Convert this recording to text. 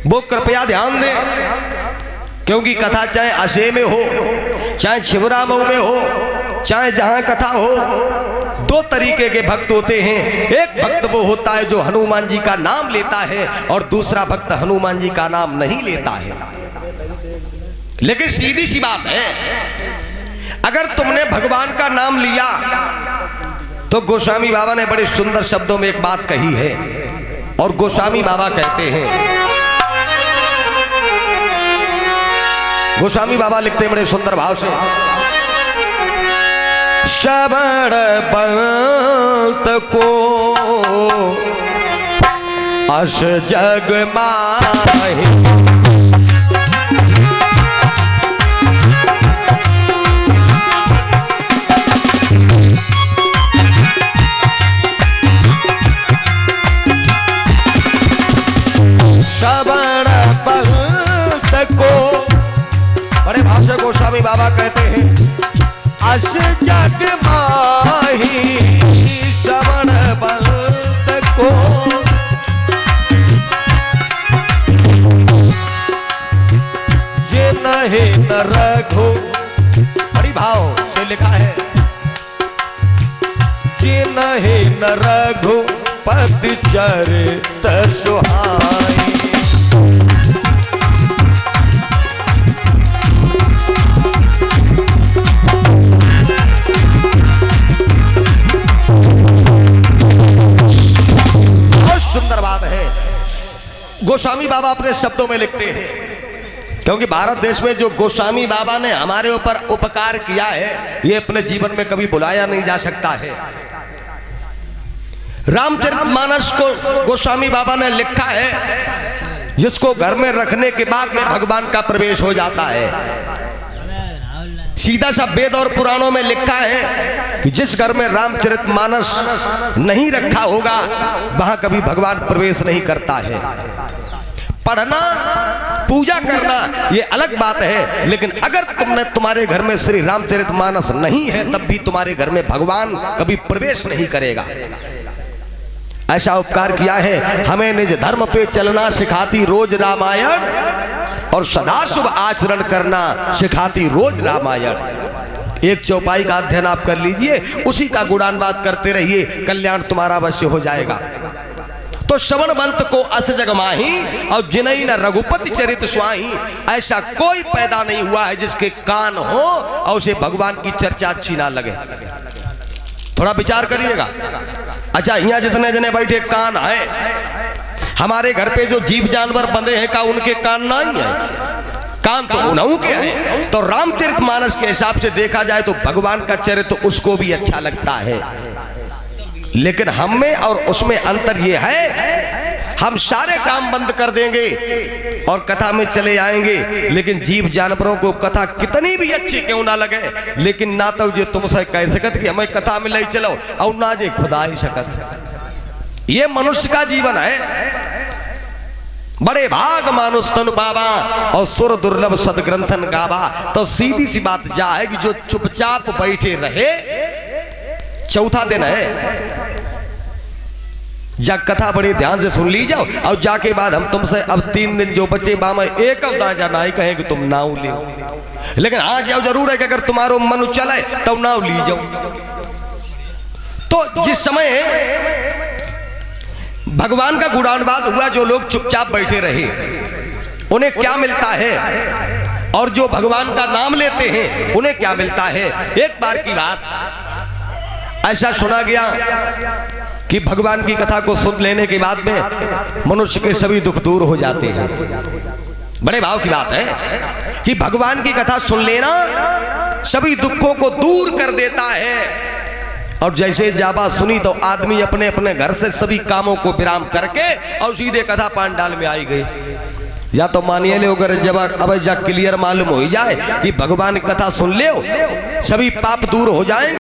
वो कृपया ध्यान दें, क्योंकि कथा चाहे अशे में हो, चाहे छिबरामऊ में हो, चाहे जहां कथा हो, दो तरीके के भक्त होते हैं। एक भक्त वो होता है जो हनुमान जी का नाम लेता है, और दूसरा भक्त हनुमान जी का नाम नहीं लेता है। लेकिन सीधी सी बात है, अगर तुमने भगवान का नाम लिया तो गोस्वामी बाबा ने बड़े सुंदर शब्दों में एक बात कही है, और गोस्वामी बाबा कहते हैं, गोस्वामी बाबा लिखते हैं बड़े सुंदर भाव से, श्रवण बंत को अस जग माहि, श्रवण बंत को, बड़े भाव से गोस्वामी बाबा कहते हैं, अस जग माहि श्रवण बंत को, ये नहीं न रघु, बड़ी भाव से लिखा है, ये नहीं न रघु पति चरित सुहाई, सुंदर बात है। गोस्वामी बाबा अपने शब्दों में लिखते हैं, क्योंकि भारत देश में जो गोस्वामी बाबा ने हमारे ऊपर उपकार किया है, ये अपने जीवन में कभी भुलाया नहीं जा सकता है। रामचरितमानस को गोस्वामी बाबा ने लिखा है, जिसको घर में रखने के बाद में भगवान का प्रवेश हो जाता है। सीधा सा वेद और पुराणों में लिखा है कि जिस घर में रामचरितमानस नहीं रखा होगा, वहां कभी भगवान प्रवेश नहीं करता है। पढ़ना, पूजा करना ये अलग बात है, लेकिन अगर तुम्हारे घर में श्री रामचरितमानस नहीं है, तब भी तुम्हारे घर में भगवान कभी प्रवेश नहीं करेगा। ऐसा उपकार किया है, हमें निज धर्म पे चलना सिखाती रोज रामायण, और सदा शुभ आचरण करना सिखाती रोज रामायण। एक चौपाई का अध्ययन आप कर लीजिए, उसी का गुणानुवाद करते रहिए, कल्याण तुम्हारा अवश्य हो जाएगा। तो श्रवण बंत को अस जग माहि, और जिनई न रघुपति चरित सुहाई, ऐसा कोई पैदा नहीं हुआ है जिसके कान हो और उसे भगवान की चर्चा अच्छी ना लगे। थोड़ा विचार करिएगा। अच्छा, यहाँ जितने जने बैठे कान है, हमारे घर पे जो जीव जानवर बंधे हैं, का उनके कान नहीं है? कान तो उन्हों के हैं। तो रामचरितमानस के हिसाब से देखा जाए तो भगवान का चरित्र उसको भी अच्छा लगता है, लेकिन हम में और उसमें अंतर यह है, हम सारे काम बंद कर देंगे और कथा में चले आएंगे, लेकिन जीव जानवरों को कथा कितनी भी अच्छी क्यों ना लगे, लेकिन ना तो ये तुमसे कह सकत कि हमें कथा में ले चलो, और ना जे खुदा ही सकत। ये मनुष्य का जीवन है। बड़े भाग मानुष तनु बाबा, और सुर दुर्लभ सदग्रंथन गावा। तो सीधी सी बात जा है कि जो चुपचाप बैठे रहे, चौथा दिन है, जा कथा बड़े ध्यान से सुन ली जाओ, और जाके बाद हम तुमसे अब 3 दिन जो बच्चे बामा एक अवदा जाना ही कहें कि तुम नाव ले, लेकिन हाँ जाओ जरूर है कि अगर तुम्हारो मन चले तब नाव ली जाओ। तो जिस समय भगवान का गुणानुवाद हुआ, जो लोग चुपचाप बैठे रहे उन्हें क्या मिलता है, और जो भगवान का नाम लेते हैं उन्हें क्या मिलता है। एक बार की बात ऐसा सुना गया कि भगवान की कथा को सुन लेने के बाद में मनुष्य के सभी दुख दूर हो जाते हैं। बड़े भाव की बात है कि भगवान की कथा सुन लेना सभी दुखों को दूर कर देता है। और जैसे जाबा सुनी तो आदमी अपने अपने घर से सभी कामों को विराम करके और सीधे कथा पांडाल में आई गई। या तो मानिए ले, अगर जब अब जा क्लियर मालूम हो जाए कि भगवान की कथा सुन ले, सभी पाप दूर हो जाएंगे।